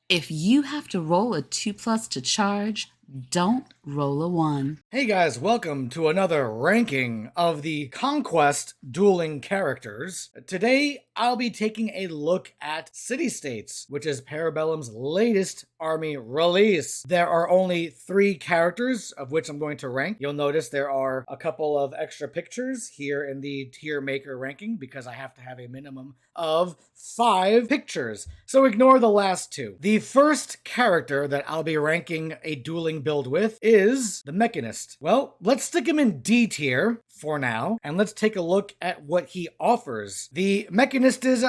If you have to roll a 2 plus to charge, don't roll a 1. Hey guys, welcome to another ranking of the Conquest dueling characters. Today, I'll be taking a look at City States, which is Parabellum's latest army release. There are only 3 characters, of which I'm going to rank. You'll notice there are a couple of extra pictures here in the tier maker ranking because I have to have a minimum of 5 pictures. So ignore the last 2. The first character that I'll be ranking a dueling build with is the Mechanist. Well, let's stick him in D tier for now, and let's take a look at what he offers. The Mechanist is,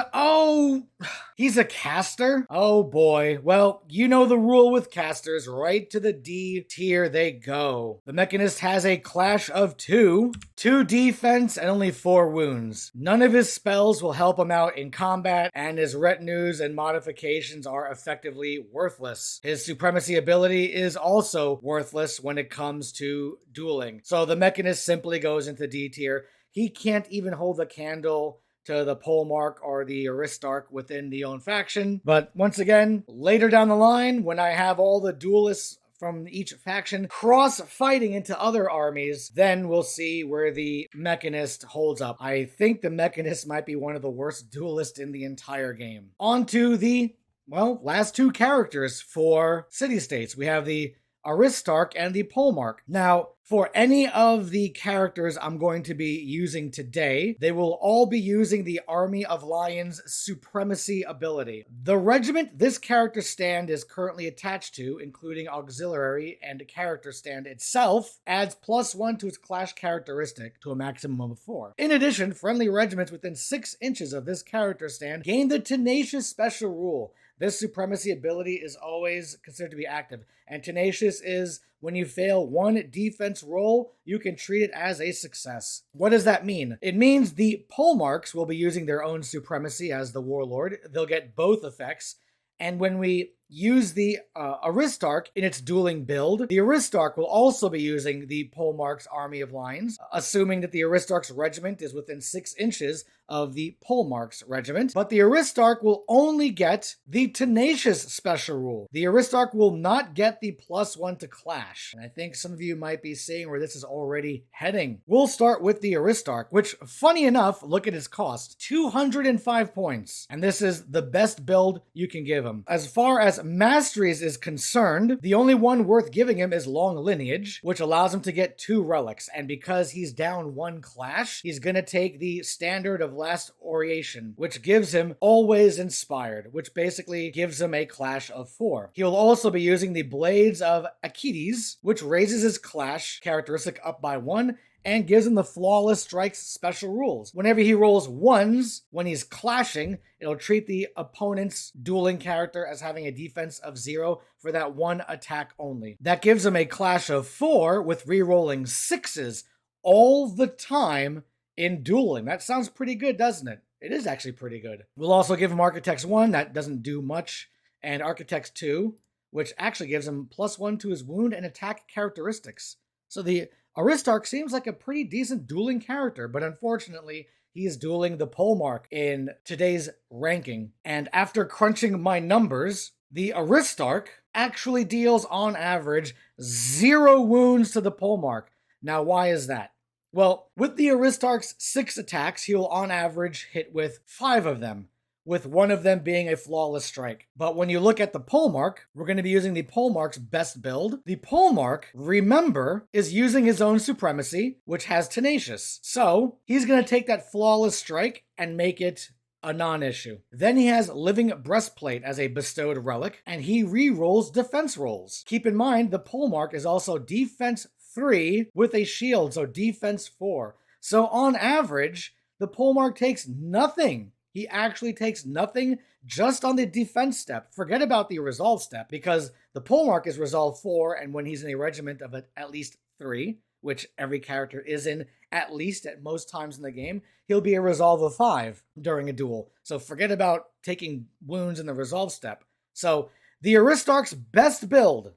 he's a caster? Oh boy. Well, you know the rule with casters, right to the D tier they go. The Mechanist has a clash of 2 defense, and only 4 wounds. None of his spells will help him out in combat, and his retinues and modifications are effectively worthless. His supremacy ability is also worthless when it comes to dueling. So the Mechanist simply goes into D tier. He can't even hold a candle to the Polemarch or the Aristarch within the own faction. But once again, later down the line, when I have all the duelists from each faction cross-fighting into other armies, then we'll see where the Mechanist holds up. I think the Mechanist might be one of the worst duelists in the entire game. On to the, last 2 characters for City States. We have the Aristarch and the Polemarch. Now, for any of the characters I'm going to be using today, they will all be using the Army of Lions Supremacy ability. The regiment this character stand is currently attached to, including auxiliary and character stand itself, adds +1 to its clash characteristic to a maximum of 4. In addition, friendly regiments within 6 inches of this character stand gain the Tenacious special rule. This supremacy ability is always considered to be active, and Tenacious is when you fail 1 defense roll, you can treat it as a success. What does that mean? It means the Polemarchs will be using their own supremacy as the Warlord. They'll get both effects, and when we use the Aristarch in its dueling build, the Aristarch will also be using the Polemarch's Army of Lions, assuming that the Aristarch's regiment is within 6 inches of the Polemarch's regiment. But the Aristarch will only get the Tenacious special rule. The Aristarch will not get the +1 to clash. And I think some of you might be seeing where this is already heading. We'll start with the Aristarch, which, funny enough, look at its cost. 205 points. And this is the best build you can give him. As far as masteries is concerned, the only one worth giving him is Long Lineage, which allows him to get 2 relics, and because he's down 1 clash, he's gonna take the Standard of Last Oration, which gives him Always Inspired, which basically gives him a clash of 4. He'll also be using the Blades of Achates, which raises his clash characteristic up by 1, and gives him the Flawless Strikes special rules. Whenever he rolls 1s when he's clashing, it'll treat the opponent's dueling character as having a defense of 0 for that 1 attack only. That gives him a clash of 4 with re-rolling 6s all the time in dueling. That sounds pretty good, doesn't it? It is actually pretty good. We'll also give him Architects 1, that doesn't do much, and Architects 2, which actually gives him +1 to his wound and attack characteristics. So the Aristarch seems like a pretty decent dueling character, but unfortunately, he's dueling the Polemarch in today's ranking. And after crunching my numbers, the Aristarch actually deals on average 0 wounds to the Polemarch. Now, why is that? Well, with the Aristarch's 6 attacks, he will on average hit with 5 of them, with 1 of them being a flawless strike. But when you look at the Polemarch, we're going to be using the Polemarch's best build. The Polemarch, remember, is using his own supremacy, which has Tenacious. So he's going to take that flawless strike and make it a non-issue. Then he has Living Breastplate as a bestowed relic, and he re-rolls defense rolls. Keep in mind, the Polemarch is also defense 3 with a shield, so defense 4. So on average, the Polemarch takes nothing. He actually takes nothing just on the defense step. Forget about the resolve step, because the Polemarch is resolve 4, and when he's in a regiment of at least 3, which every character is in at least at most times in the game, he'll be a resolve of 5 during a duel. So forget about taking wounds in the resolve step. So the Aristarch's best build,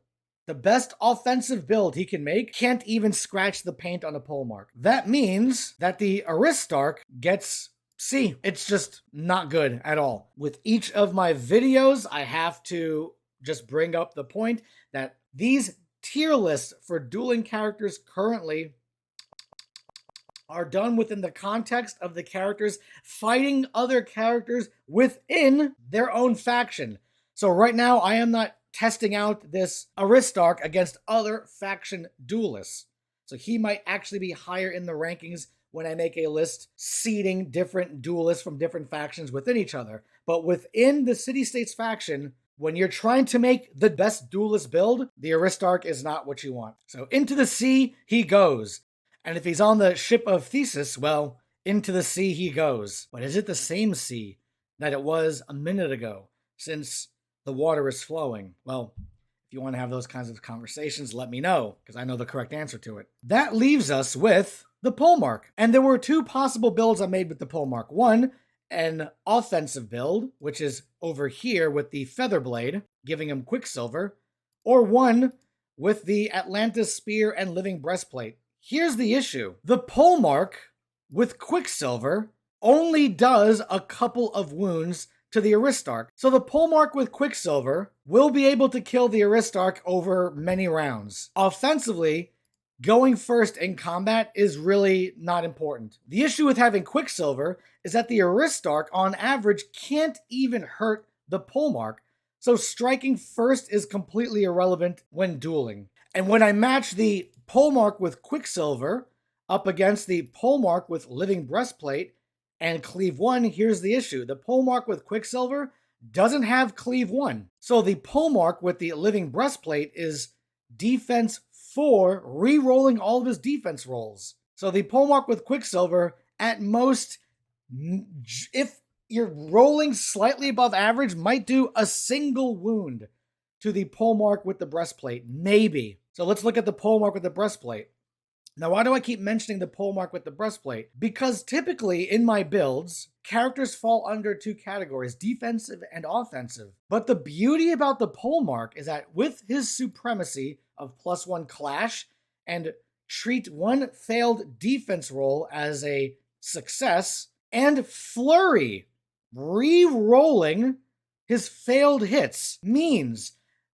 the best offensive build he can make, can't even scratch the paint on a Polemarch. That means that the Aristarch gets C. It's just not good at all. With each of my videos, I have to just bring up the point that these tier lists for dueling characters currently are done within the context of the characters fighting other characters within their own faction. So right now, I am not testing out this Aristarch against other faction duelists. So he might actually be higher in the rankings when I make a list seeding different duelists from different factions within each other. But within the City States faction, when you're trying to make the best duelist build, the Aristarch is not what you want. So into the sea he goes. And if he's on the ship of Thesis, well, into the sea he goes. But is it the same sea that it was a minute ago, since the water is flowing? Well, if you want to have those kinds of conversations, let me know, because I know the correct answer to it. That leaves us with the polemark. And there were two possible builds I made with the polemark. One, an offensive build, which is over here with the feather blade, giving him Quicksilver, or one with the Atlantis Spear and Living Breastplate. Here's the issue. The polemark with Quicksilver only does a couple of wounds to the Aristarch. So the polemark with Quicksilver will be able to kill the Aristarch over many rounds. Offensively, going first in combat is really not important. The issue with having Quicksilver is that the Aristarch, on average, can't even hurt the polemark. So striking first is completely irrelevant when dueling. And when I match the polemark with Quicksilver up against the polemark with Living Breastplate and Cleave 1, here's the issue. The polemark with Quicksilver doesn't have Cleave 1. So the polemark with the Living Breastplate is defense 4, re-rolling all of his defense rolls. So the polemark with Quicksilver, at most, if you're rolling slightly above average, might do a single wound to the polemark with the breastplate, maybe. So let's look at the polemark with the breastplate. Now, why do I keep mentioning the polemark with the breastplate? Because typically in my builds, characters fall under two categories, defensive and offensive. But the beauty about the polemark is that with his supremacy of +1 clash and treat one failed defense roll as a success, and flurry re-rolling his failed hits means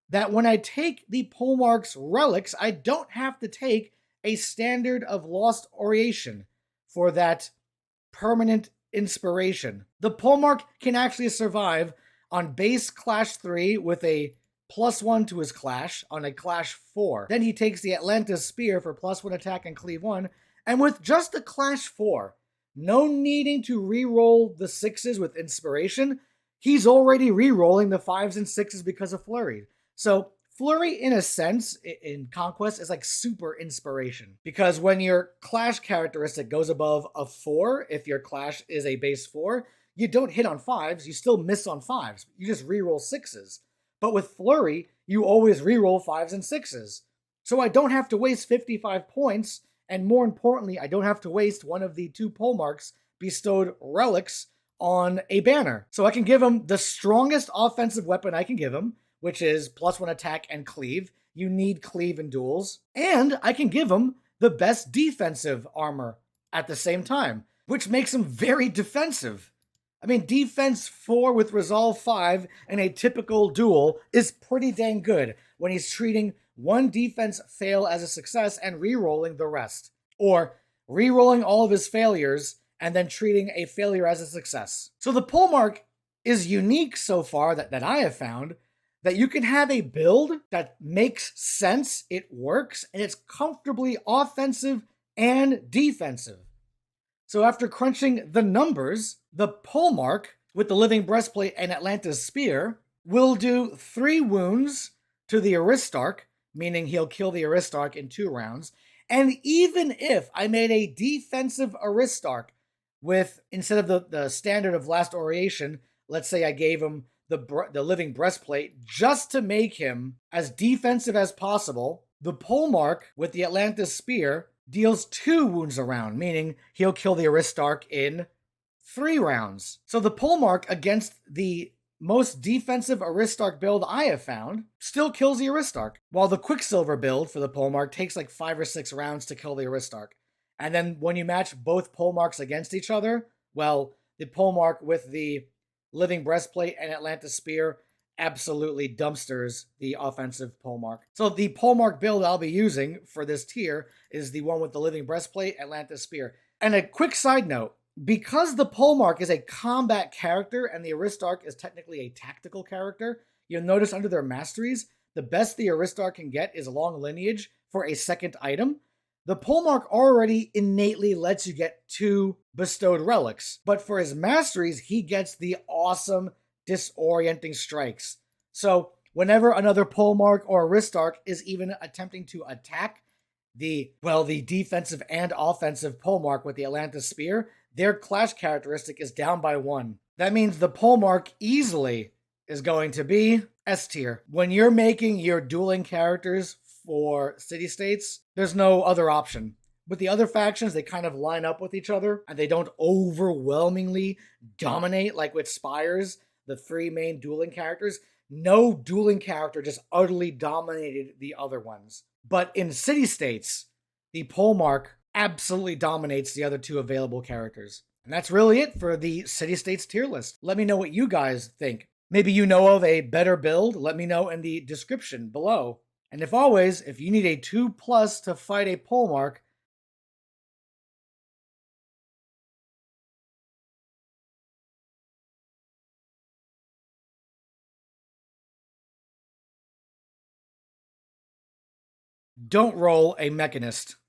that when I take the polemark's relics, I don't have to take a standard of Lost Oration for that permanent inspiration. The polemark can actually survive on base clash 3 with a +1 to his clash on a clash 4. Then he takes the Atlantis Spear for +1 attack and cleave 1, and with just a clash 4, no needing to re-roll the 6s with inspiration, he's already re-rolling the 5s and 6s because of flurry. So flurry, in a sense, in Conquest, is like super inspiration. Because when your clash characteristic goes above a 4, if your clash is a base 4, you don't hit on 5s, you still miss on 5s. You just reroll 6s. But with flurry, you always reroll 5s and 6s. So I don't have to waste 55 points, and more importantly, I don't have to waste one of the two polemarks bestowed relics on a banner. So I can give him the strongest offensive weapon I can give him, which is +1 attack and cleave. You need cleave in duels. And I can give him the best defensive armor at the same time, which makes him very defensive. I mean, defense 4 with resolve 5 in a typical duel is pretty dang good when he's treating one defense fail as a success and re-rolling the rest. Or re-rolling all of his failures and then treating a failure as a success. So the polemark is unique so far that I have found, that you can have a build that makes sense, it works, and it's comfortably offensive and defensive. So after crunching the numbers, the polemark with the Living Breastplate and Atlantis Spear will do 3 wounds to the Aristarch, meaning he'll kill the Aristarch in 2 rounds. And even if I made a defensive Aristarch with, instead of the standard of Last Oration, let's say I gave him the Living Breastplate just to make him as defensive as possible, the polemark with the Atlantis Spear deals 2 wounds a round, meaning he'll kill the Aristarch in 3 rounds. So the polemark against the most defensive Aristarch build I have found still kills the Aristarch, while the Quicksilver build for the polemark takes like 5 or 6 rounds to kill the Aristarch. And then when you match both polemarks against each other, well, the polemark with the Living Breastplate and Atlantis Spear absolutely dumpsters the offensive polemark. So the polemark build I'll be using for this tier is the one with the living breastplate, Atlantis spear. And a quick side note, because the polemark is a combat character and the Aristarch is technically a tactical character, you'll notice under their masteries, the best the Aristarch can get is long lineage for a second item. The polemark already innately lets you get 2 bestowed relics, but for his masteries, he gets the awesome disorienting strikes. So whenever another polemark or Aristarch is even attempting to attack the defensive and offensive polemark with the Atlantis spear, their clash characteristic is down by 1. That means the polemark easily is going to be S tier. When you're making your dueling characters for city states, there's no other option. With the other factions, they kind of line up with each other and they don't overwhelmingly dominate like with Spires, the 3 main dueling characters. No dueling character just utterly dominated the other ones. But in city states, the polemark absolutely dominates the other 2 available characters. And that's really it for the city states tier list. Let me know what you guys think. Maybe you know of a better build. Let me know in the description below. And if you need a 2+ to fight a polemark, don't roll a mechanist.